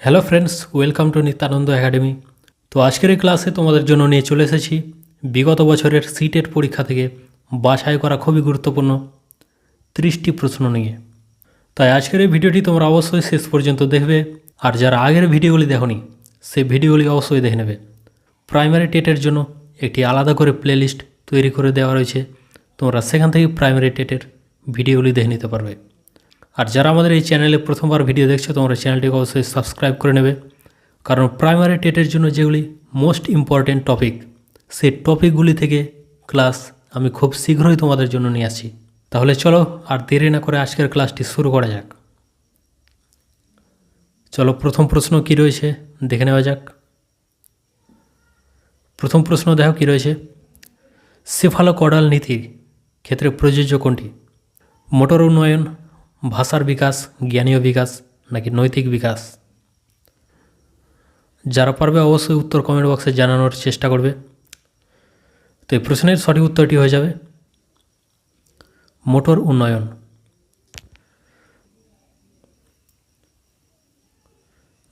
Hello friends, welcome to Nityananda academy. তো আজকের এই ক্লাসে তোমাদের জন্য নিয়ে চলে এসেছি বিগত বছরের সিটেট পরীক্ষা থেকে বাছাই করা খুবই গুরুত্বপূর্ণ 30টি প্রশ্ন নিয়ে। তাই আজকের এই ভিডিওটি তোমরা অবশ্যই শেষ পর্যন্ত দেখবে, আর যারা আগের ভিডিওগুলি দেখোনি সেই ভিডিওগুলি অবশ্যই দেখে নেবে। প্রাইমারি টেটের জন্য একটি আলাদা করে প্লেলিস্ট তৈরি করে দেওয়া রয়েছে, তোমরা সেখান থেকে প্রাইমারি টেটের ভিডিওগুলি দেখে নিতে পারবে। আর যারা আমাদের এই চ্যানেলে প্রথমবার ভিডিও দেখছো তোমরা চ্যানেলটিকে অবশ্যই সাবস্ক্রাইব করে নেবে, কারণ প্রাইমারি টেটের জন্য যেগুলি মোস্ট ইম্পর্টেন্ট টপিক সেই টপিকগুলি থেকে ক্লাস আমি খুব শীঘ্রই তোমাদের জন্য নিয়ে আসছি। তাহলে চলো আর দেরি না করে আজকের ক্লাসটি শুরু করা যাক। চলো প্রথম প্রশ্ন কি রয়েছে দেখে নেওয়া যাক। প্রথম প্রশ্ন দেখো কি রয়েছে, সেফালোকডাল নীতির ক্ষেত্রে প্রযোজ্য কোনটি? মোটর উন্নয়ন, ভাষার বিকাশ, জ্ঞানীয় বিকাশ নাকি নৈতিক বিকাশ? যারা পারবে অবশ্যই উত্তর কমেন্ট বক্সে জানানোর চেষ্টা করবে। তো এই প্রশ্নের সঠিক উত্তরটি হয়ে যাবে মোটর উন্নয়ন।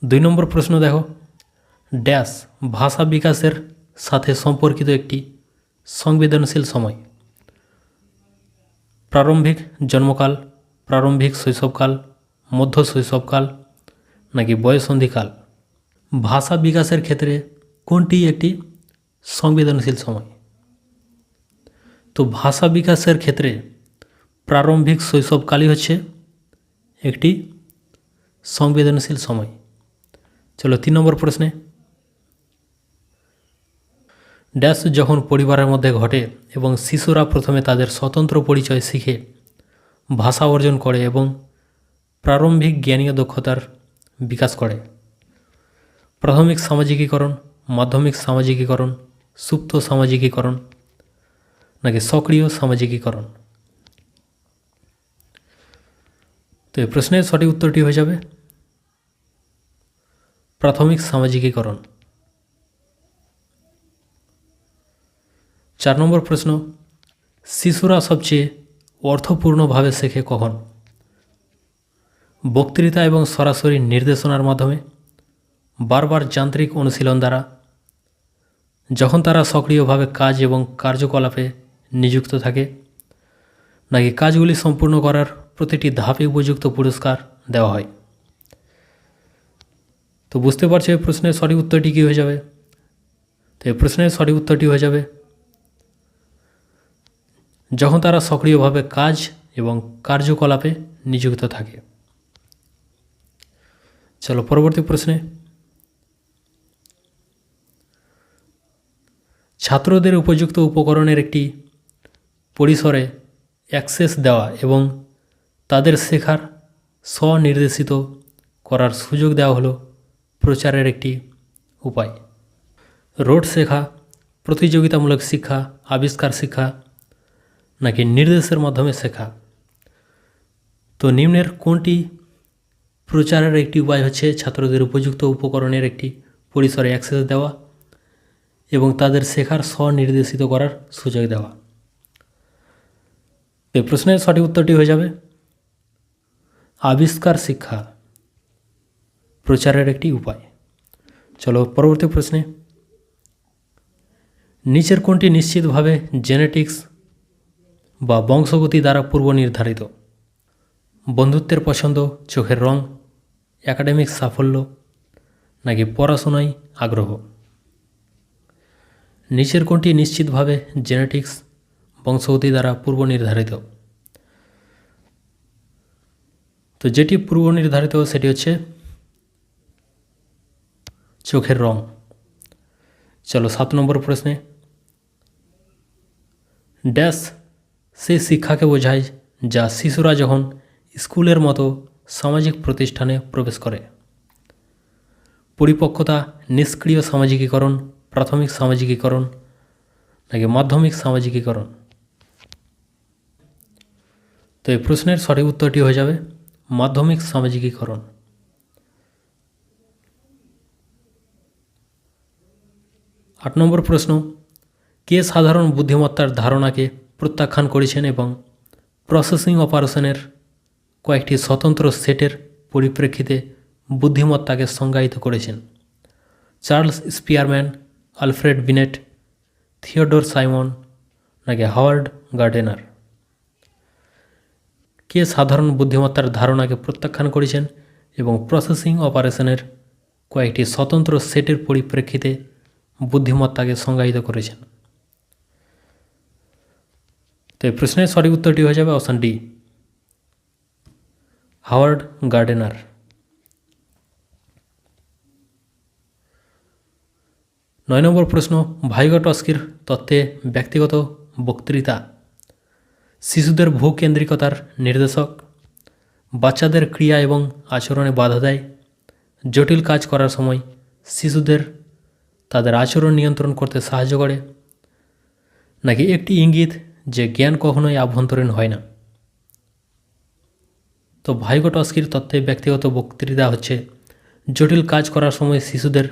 দুই নম্বর প্রশ্ন দেখো, ড্যাশ ভাষা বিকাশের সাথে সম্পর্কিত একটি সংবেদনশীল সময়? প্রারম্ভিক জন্মকাল, প্রারম্ভিক শৈশবকাল, মধ্য শৈশবকাল নাকি বয়সন্ধিকাল? ভাষা বিকাশের ক্ষেত্রে কোনটি একটি সংবেদনশীল সময়? তো ভাষা বিকাশের ক্ষেত্রে প্রারম্ভিক শৈশবকালই হচ্ছে একটি সংবেদনশীল সময়। চলো 3 নম্বর প্রশ্নে, ড্যাশ যখন পরিবারের মধ্যে ঘটে এবং শিশুরা প্রথমে তাদের স্বতন্ত্র পরিচয় শিখে ভাষা অর্জন করে এবং প্রারম্ভিক জ্ঞানীয় দক্ষতার বিকাশ করে? প্রাথমিক সামাজিকীকরণ, মাধ্যমিক সামাজিকীকরণ, সুপ্ত সামাজিকীকরণ নাকি সক্রিয় সামাজিকীকরণ? তো এই প্রশ্নের সঠিক উত্তরটি হয়ে যাবে প্রাথমিক সামাজিকীকরণ। 4 নম্বর প্রশ্ন, শিশুরা সবচেয়ে অর্থপূর্ণভাবে শেখে কখন? বক্তৃতা এবং সরাসরি নির্দেশনার মাধ্যমে, বারবার যান্ত্রিক অনুশীলন দ্বারা, যখন তারা সক্রিয়ভাবে কাজ এবং কার্যকলাপে নিযুক্ত থাকে, নাকি কাজগুলি সম্পূর্ণ করার প্রতিটি ধাপে উপযুক্ত পুরস্কার দেওয়া হয়? তো বুঝতে পারছো এই প্রশ্নের সঠিক উত্তরটি কী হয়ে যাবে? তো এই প্রশ্নের সঠিক উত্তরটি হয়ে যাবে যখন তারা সক্রিয়ভাবে কাজ এবং কার্যকলাপে নিযুক্ত থাকে। চলো পরবর্তী প্রশ্নে, ছাত্রদের উপযুক্ত উপকরণের একটি পরিসরে অ্যাক্সেস দেওয়া এবং তাদের শেখার স্বনির্দেশিত করার সুযোগ দেওয়া হলো প্রচারের একটি উপায়। রোড শেখা, প্রতিযোগিতামূলক শিক্ষা, আবিষ্কার শিক্ষা নাকি নির্দেশের মাধ্যমে শেখা? তো নিম্নের কোনটি প্রচারের একটি উপায় হচ্ছে ছাত্রদের উপযুক্ত উপকরণের একটি পরিসরে অ্যাক্সেস দেওয়া এবং তাদের শেখার স্বনির্দেশিত করার সুযোগ দেওয়া? এই প্রশ্নের সঠিক উত্তরটি হয়ে যাবে আবিষ্কার শিক্ষা প্রচারের একটি উপায়। চলো পরবর্তী প্রশ্নে, নিচের কোনটি নিশ্চিতভাবে জেনেটিক্স বা বংশগতি দ্বারা পূর্ব নির্ধারিত? বন্ধুত্বের পছন্দ, চোখের রং, একাডেমিক সাফল্য নাকি পড়াশোনায় আগ্রহ? নিচের কোনটি নিশ্চিতভাবে জেনেটিক্স বংশগতি দ্বারা পূর্ব নির্ধারিত? তো যেটি পূর্ব নির্ধারিত সেটি হচ্ছে চোখের রং। চলো 7 নম্বর প্রশ্নে, ড্যাশ সেই শিক্ষাকে বোঝায় যা শিশুরা যখন স্কুলের মতো সামাজিক প্রতিষ্ঠানে প্রবেশ করে? পরিপক্কতা, নিষ্ক্রিয় সামাজিকীকরণ, প্রাথমিক সামাজিকীকরণ নাকি মাধ্যমিক সামাজিকীকরণ? তো এই প্রশ্নের সঠিক উত্তরটি হয়ে যাবে মাধ্যমিক সামাজিকীকরণ। 8 নম্বর প্রশ্ন, কে সাধারণ বুদ্ধিমত্তার ধারণাকে প্রত্যাখ্যান করেছেন এবং প্রসেসিং অপারেশনের কয়েকটি স্বতন্ত্র সেটের পরিপ্রেক্ষিতে বুদ্ধিমত্তাকে সংজ্ঞায়িত করেছেন? Charles Spearman, Alfred Binet, Theodore Simon নাকি হাওয়ার্ড গার্ডেনার? কে সাধারণ বুদ্ধিমত্তার ধারণাকে প্রত্যাখ্যান করেছেন এবং প্রসেসিং অপারেশনের কয়েকটি স্বতন্ত্র সেটের পরিপ্রেক্ষিতে বুদ্ধিমত্তাকে সংজ্ঞায়িত করেছেন? তো এই প্রশ্নের সঠিক উত্তরটি হয়ে যাবে অপশান ডি, হাওয়ার্ড গার্ডেনার। 9 নম্বর প্রশ্ন, ভাইগটস্কির তত্ত্বে ব্যক্তিগত বক্তৃতা শিশুদের ভূকেন্দ্রিকতার নির্দেশক, বাচ্চাদের ক্রিয়া এবং আচরণে বাধা দেয়, জটিল কাজ করার সময় শিশুদের তাদের আচরণ নিয়ন্ত্রণ করতে সাহায্য করে, নাকি একটি ইঙ্গিত যে জ্ঞান কখনোই আভ্যন্তরীণ হয় না? তো ভাইগটস্কির তত্ত্বে ব্যক্তিগত বক্তৃতা হচ্ছে জটিল কাজ করার সময় শিশুদের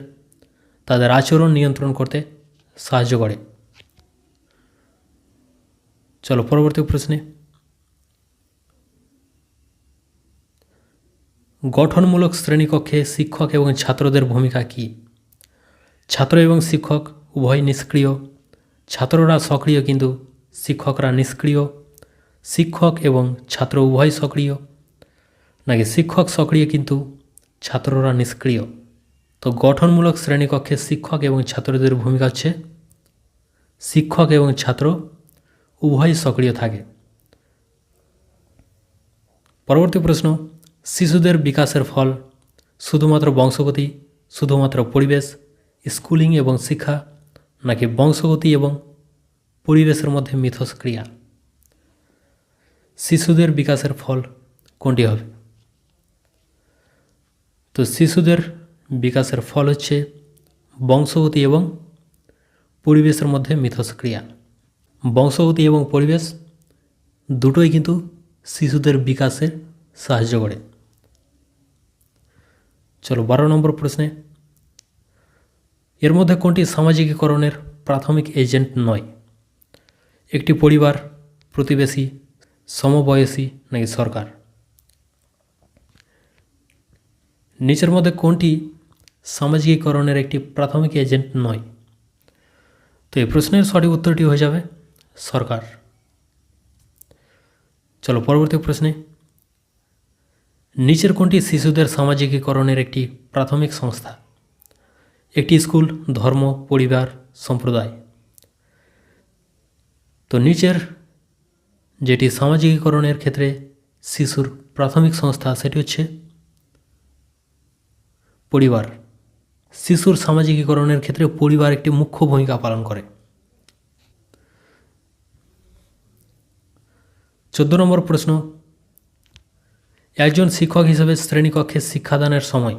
তাদের আচরণ নিয়ন্ত্রণ করতে সাহায্য করে। চলো পরবর্তী প্রশ্নে, গঠনমূলক শ্রেণীকক্ষে শিক্ষক এবং ছাত্রদের ভূমিকা কী? ছাত্র এবং শিক্ষক উভয় নিষ্ক্রিয়, ছাত্ররা সক্রিয় কিন্তু শিক্ষকরা নিষ্ক্রিয়, শিক্ষক এবং ছাত্র উভয় সক্রিয়, নাকি শিক্ষক সক্রিয় কিন্তু ছাত্ররা নিষ্ক্রিয়? তো গঠনমূলক শ্রেণীকক্ষে শিক্ষক এবং ছাত্রদের ভূমিকা হচ্ছে শিক্ষক এবং ছাত্র উভয় সক্রিয় থাকে। পরবর্তী প্রশ্ন, শিশুদের বিকাশের ফল শুধুমাত্র বংশগতি, শুধুমাত্র পরিবেশ, স্কুলিং এবং শিক্ষা, নাকি বংশগতি এবং পরিবেশের মধ্যে মিথস্ক্রিয়া? শিশুদের বিকাশের ফল কোনটি হবে? তো শিশুদের বিকাশের ফল হচ্ছে বংশগতি এবং পরিবেশের মধ্যে মিথস্ক্রিয়া। বংশগতি এবং পরিবেশ দুটোই কিন্তু শিশুদের বিকাশে সাহায্য করে। চলো 12 নম্বর প্রশ্নে, এর মধ্যে কোনটি সামাজিকীকরণের প্রাথমিক এজেন্ট নয়? একটি পরিবার, প্রতিবেশী, সমবয়সী নাকি সরকার? নিচের মধ্যে কোনটি সামাজিকীকরণের একটি প্রাথমিক এজেন্ট নয়? তো এই প্রশ্নের সঠিক উত্তরটি হয়ে যাবে সরকার। চলো পরবর্তী প্রশ্নে, নিচের কোনটি শিশুদের সামাজিকীকরণের একটি প্রাথমিক সংস্থা? একটি স্কুল, ধর্ম, পরিবার, সম্প্রদায়? তো নিচের যেটি সামাজিকীকরণের ক্ষেত্রে শিশুর প্রাথমিক সংস্থা সেটি হচ্ছে পরিবার। শিশুর সামাজিকীকরণের ক্ষেত্রে পরিবার একটি মুখ্য ভূমিকা পালন করে। 14 নম্বর প্রশ্ন, একজন শিক্ষক হিসেবে শ্রেণীকক্ষে শিক্ষাদানের সময়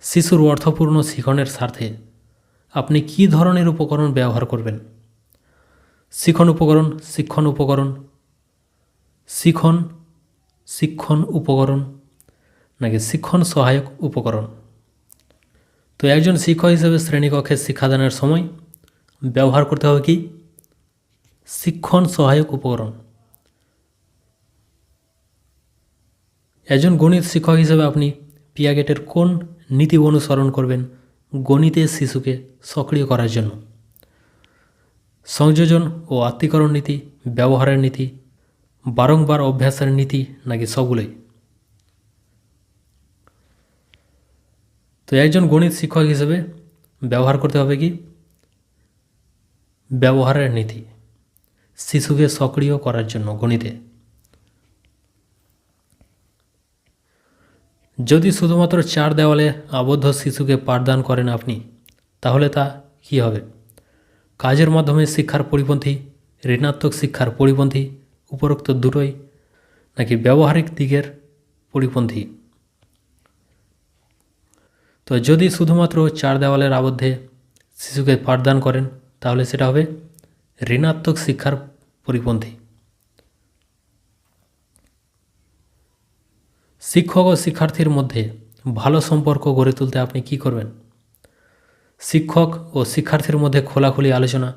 শিশুর অর্থপূর্ণ শিক্ষণের স্বার্থে আপনি কী ধরনের উপকরণ ব্যবহার করবেন? শিক্ষণ উপকরণ, শিক্ষণ উপকরণ নাকি শিক্ষণ সহায়ক উপকরণ? তো একজন শিক্ষক হিসেবে শ্রেণীকক্ষে শিক্ষাদানের সময় ব্যবহার করতে হবে কি? শিক্ষণ সহায়ক উপকরণ। একজন গণিত শিক্ষক হিসেবে আপনি পিয়াগেটের কোন নীতি অনুসরণ করবেন গণিতে শিশুকে সক্রিয় করার জন্য? সংযোজন ও আত্মীকরণ নীতি, ব্যবহারের নীতি, বারংবার অভ্যাসের নীতি নাকি সবগুলোই? তো একজন গণিত শিক্ষক হিসেবে ব্যবহার করতে হবে কি? ব্যবহারের নীতি, শিশুকে সক্রিয় করার জন্য গণিতে। যদি শুধুমাত্র 4 দেওয়ালে আবদ্ধ শিশুকে পাঠদান করেন আপনি, তাহলে তা কী হবে? কাজের মাধ্যমে শিক্ষার পরিপন্থী, ঋণাত্মক শিক্ষার পরিপন্থী, উপরোক্ত দুটোই, নাকি ব্যবহারিক দিকের পরিপন্থী? তো যদি শুধুমাত্র 4 দেওয়ালের আবদ্ধে শিশুকে পাঠদান করেন তাহলে সেটা হবে ঋণাত্মক শিক্ষার পরিপন্থী। শিক্ষক ও শিক্ষার্থীর মধ্যে ভালো সম্পর্ক গড়ে তুলতে আপনি কি করবেন? শিক্ষক ও শিক্ষার্থীর মধ্যে খোলাখুলি আলোচনা,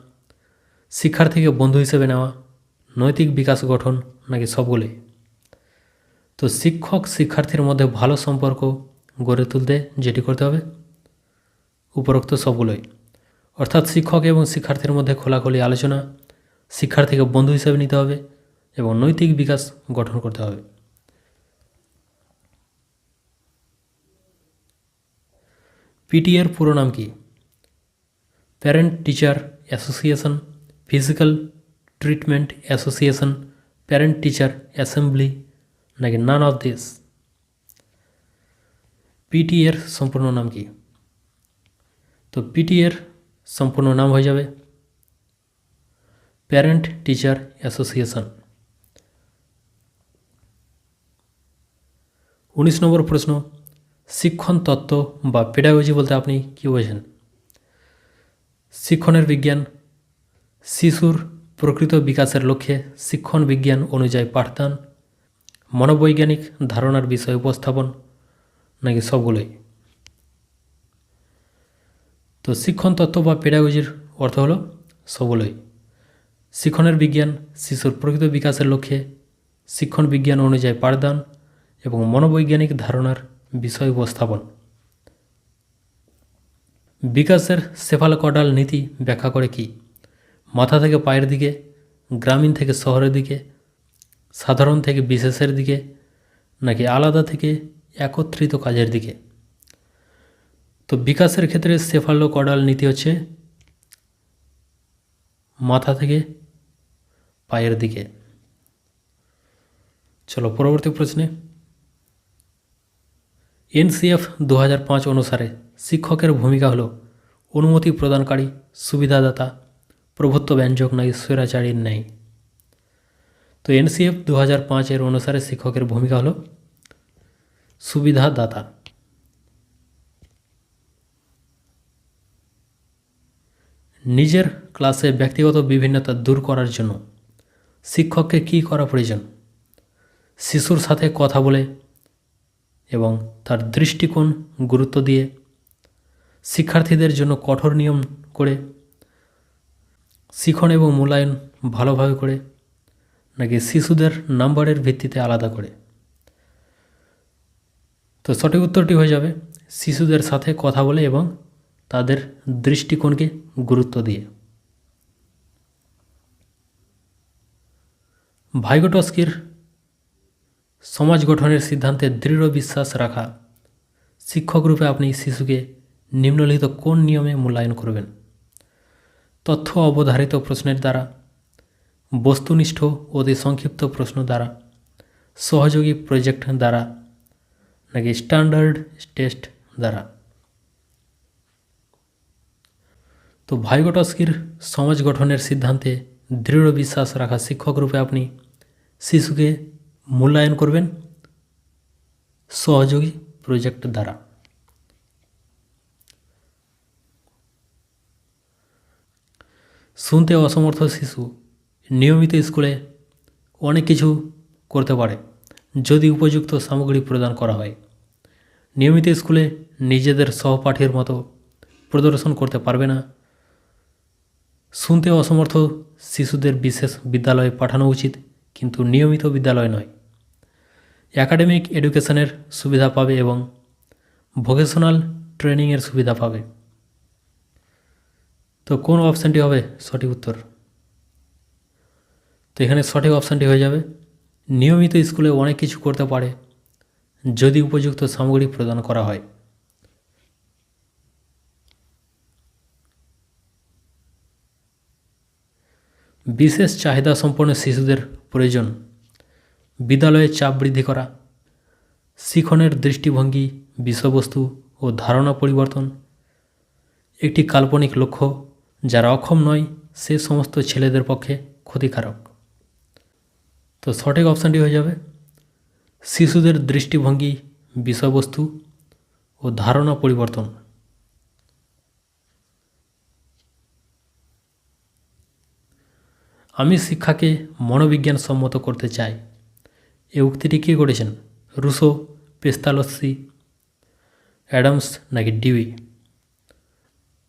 শিক্ষার্থীকে বন্ধু হিসেবে নেওয়া, নৈতিক বিকাশ গঠন নাকি সবগুলোই? তো শিক্ষক শিক্ষার্থীর মধ্যে ভালো সম্পর্ক গড়ে তুলতে যেটি করতে হবে উপরোক্ত সবগুলোই, অর্থাৎ শিক্ষক এবং শিক্ষার্থীর মধ্যে খোলাখুলি আলোচনা, শিক্ষার্থীকে বন্ধু হিসেবে নিতে হবে এবং নৈতিক বিকাশ গঠন করতে হবে। পিটিএর পুরো নাম কি? Parent teacher association, physical treatment association, parent teacher assembly, নাকি নান অফ দিস? পিটিএর সম্পূর্ণ নাম কি? তো পিটিএর সম্পূর্ণ নাম হয়ে যাবে প্যারেন্ট টিচার অ্যাসোসিয়েশন। 19 নম্বর প্রশ্ন, শিক্ষণ তত্ত্ব বা পেডাগজি বলতে আপনি কী বোঝেন? শিক্ষণের বিজ্ঞান, শিশুর প্রকৃত বিকাশের লক্ষ্যে শিক্ষণ বিজ্ঞান অনুযায়ী পাঠদান, মনোবৈজ্ঞানিক ধারণার বিষয় উপস্থাপন, নাকি সবগুলোই? তো শিক্ষণ তত্ত্ব বা পেডাগজির অর্থ হলো সবগুলোই। শিক্ষণের বিজ্ঞান শিশুর প্রকৃত বিকাশের লক্ষ্যে শিক্ষণ বিজ্ঞান অনুযায়ী পাঠদান এবং মনোবৈজ্ঞানিক ধারণার বিষয় উপস্থাপন। বিকাশের সেফালোকডাল নীতি ব্যাখ্যা করে কি? মাথা থেকে পায়ের দিকে, গ্রামীণ থেকে শহরের দিকে, সাধারণ থেকে বিশেষের দিকে, নাকি আলাদা থেকে একত্রিত কাজের দিকে? তো বিকাশের ক্ষেত্রে সেফালোকডাল নীতি হচ্ছে মাথা থেকে পায়ের দিকে। চলো পরবর্তী প্রশ্নে, এনসিএফ 2005 অনুসারে শিক্ষকের ভূমিকা হলো অনুমতি প্রদানকারী, সুবিধাদাতা, প্রভুত্ব ব্যঞ্জক, নাকি স্বৈরাচারীর ন্যায়? তো এনসিএফ 2005 অনুসারে শিক্ষকের ভূমিকা হলো সুবিধাদাতা। নিজের ক্লাসে ব্যক্তিগত বিভিন্নতা দূর করার জন্য শিক্ষককে কী করা প্রয়োজন? শিশুর সাথে কথা বলে এবং তার দৃষ্টিকোণ গুরুত্ব দিয়ে, শিক্ষার্থীদের জন্য কঠোর নিয়ম করে, শিখন এবং মূল্যায়ন ভালোভাবে করে, নাকি শিশুদের নাম্বারের ভিত্তিতে আলাদা করে? তো সঠিক উত্তরটি হয়ে যাবে শিশুদের সাথে কথা বলে এবং তাদের দৃষ্টিকোণকে গুরুত্ব দিয়ে। ভাইগোটস্কির সমাজ গঠনের সিদ্ধান্তে দৃঢ় বিশ্বাস রাখা শিক্ষক রূপে আপনি শিশুকে নিম্নলিখিত কোন নিয়মে মূল্যায়ন করবেন? তথ্য অবধারিত প্রশ্নের দ্বারা, বস্তুনিষ্ঠ অতি সংক্ষিপ্ত প্রশ্ন দ্বারা, সহযোগী প্রজেক্ট দ্বারা, নাকি স্ট্যান্ডার্ড টেস্ট দ্বারা? তো ভাইগোটস্কির সমাজ গঠনের সিদ্ধান্তে দৃঢ় বিশ্বাস রাখা শিক্ষক রূপে আপনি শিশুকে মূল্যায়ন করবেন সহযোগী প্রজেক্ট দ্বারা। শুনতে অসমর্থ শিশু নিয়মিত স্কুলে অনেক কিছু করতে পারে যদি উপযুক্ত সামগ্রী প্রদান করা হয়। নিয়মিত স্কুলে নিজেদের সহপাঠীর মতো প্রদর্শন করতে পারবে না। শুনতে অসমর্থ শিশুদের বিশেষ বিদ্যালয়ে পাঠানো উচিত, কিন্তু নিয়মিত বিদ্যালয় নয়। একাডেমিক এডুকেশনের সুবিধা পাবে এবং ভোকেশনাল ট্রেনিংয়ের সুবিধা পাবে। তো কোন অপশানটি হবে সঠিক উত্তর? তো এখানে সঠিক অপশানটি হয়ে যাবে নিয়মিত স্কুলে অনেক কিছু করতে পারে যদি উপযুক্ত সামগ্রী প্রদান করা হয়। বিশেষ চাহিদা সম্পন্ন শিশুদের প্রয়োজন বিদ্যালয়ে চাপ বৃদ্ধি করা, শিখনের দৃষ্টিভঙ্গি, বিষয়বস্তু ও ধারণা পরিবর্তন, একটি কাল্পনিক লক্ষ্য যারা অক্ষম নয় সে সমস্ত ছেলেদের পক্ষে ক্ষতিকারক। তো সঠিক অপশানটি হয়ে যাবে শিশুদের দৃষ্টিভঙ্গি, বিষয়বস্তু ও ধারণা পরিবর্তন। আমি শিক্ষাকে মনোবিজ্ঞান সম্মত করতে চাই, এই উক্তিটি কে করেছেন? রুসো, পেস্তালস্কি, অ্যাডামস, নাকি ডিউই?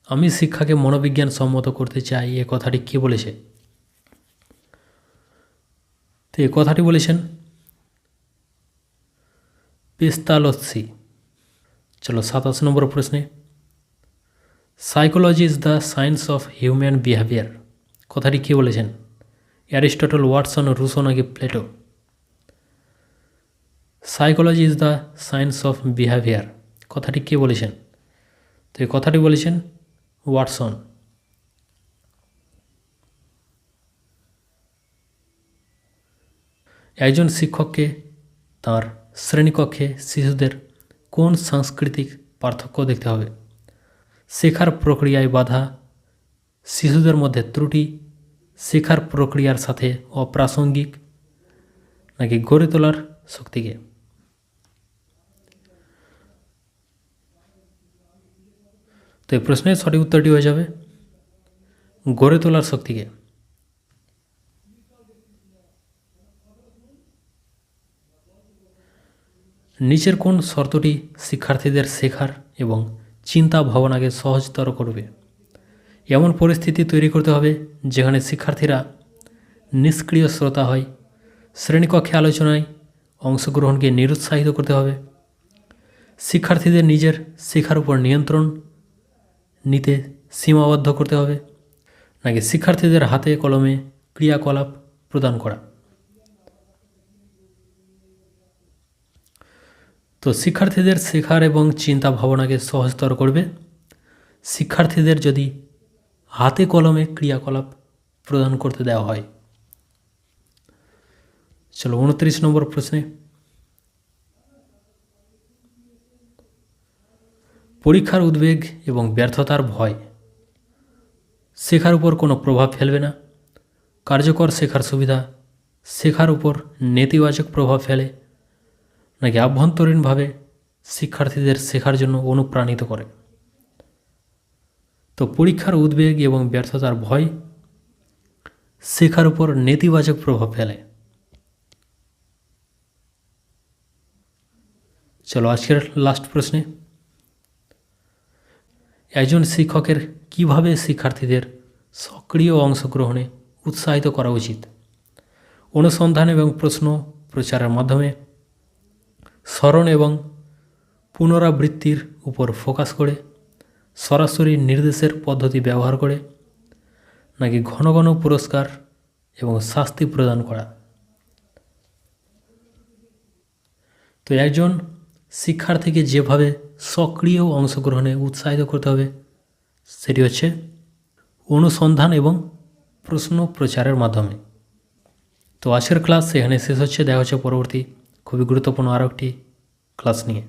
আমি শিক্ষাকে মনোবিজ্ঞান সম্মত করতে চাই এ কথাটি কে বলেছে? তো এ কথাটি বলেছেন পেস্তালস্কি। চলো 27 নম্বর প্রশ্নে, psychology is the science of human behaviour কথাটি কে বলেছেন? অ্যারিস্টটল, ওয়াটসন, রুসো নাকি Plato? Psychology is the science of behaviour কথাটি কে বলেছেন? তো এই কথাটি বলেছেন ওয়াটসন। একজন শিক্ষককে তার শ্রেণীকক্ষে শিশুদের কোন সাংস্কৃতিক পার্থক্য দেখতে হবে? শেখার প্রক্রিয়ায় বাধা, শিশুদের মধ্যে ত্রুটি, শেখার প্রক্রিয়ার সাথে অপ্রাসঙ্গিক নাকি গড়ে তোলার শক্তিকে? তো এই প্রশ্নের সঠিক উত্তরটি হয়ে যাবে গড়ে তোলার শক্তিকে। নিচের কোন শর্তটি শিক্ষার্থীদের শেখার এবং চিন্তা ভাবনাকে সহজতর করবে? এমন পরিস্থিতি তৈরি করতে হবে যেখানে শিক্ষার্থীরা নিষ্ক্রিয় শ্রোতা হয়, শ্রেণীকক্ষে আলোচনায় অংশগ্রহণকে নিরুৎসাহিত করতে হবে, শিক্ষার্থীদের নিজের শেখার উপর নিয়ন্ত্রণ নিতে সীমাবদ্ধ করতে হবে, নাকি শিক্ষার্থীদের হাতে কলমে ক্রিয়াকলাপ প্রদান করা? তো শিক্ষার্থীদের শেখার এবং চিন্তা ভাবনাকে সহজতর করবে শিক্ষার্থীদের যদি হাতে কলমে ক্রিয়াকলাপ প্রদান করতে দেওয়া হয়। চলো 29 নম্বর প্রশ্নে, পরীক্ষার উদ্বেগ এবং ব্যর্থতার ভয় শেখার উপর কোনো প্রভাব ফেলবে না, কার্যকর শেখার সুবিধা শেখার উপর নেতিবাচক প্রভাব ফেলে, নাকি আভ্যন্তরীণভাবে শিক্ষার্থীদের শেখার জন্য অনুপ্রাণিত করে? তো পরীক্ষার উদ্বেগ এবং ব্যর্থতার ভয় শেখার উপর নেতিবাচক প্রভাব ফেলে। চলো আজকের লাস্ট প্রশ্নে, একজন শিক্ষকের কিভাবে শিক্ষার্থীদের সক্রিয় অংশগ্রহণে উৎসাহিত করা উচিত? অনুসন্ধান এবং প্রশ্ন প্রচারের মাধ্যমে, স্মরণ এবং পুনরাবৃত্তির উপর ফোকাস করে, সরাসরি নির্দেশের পদ্ধতি ব্যবহার করে, নাকি ঘন ঘন পুরস্কার এবং শাস্তি প্রদান করা? তো একজন শিক্ষার্থীকে যেভাবে সক্রিয় অংশগ্রহণে উৎসাহিত করতে হবে সেটি হচ্ছে অনুসন্ধান এবং প্রশ্ন প্রচারের মাধ্যমে। তো আজকের ক্লাস এখানে শেষ হচ্ছে। দেখা হচ্ছে পরবর্তী খুবই গুরুত্বপূর্ণ আরও একটি ক্লাস নিয়ে।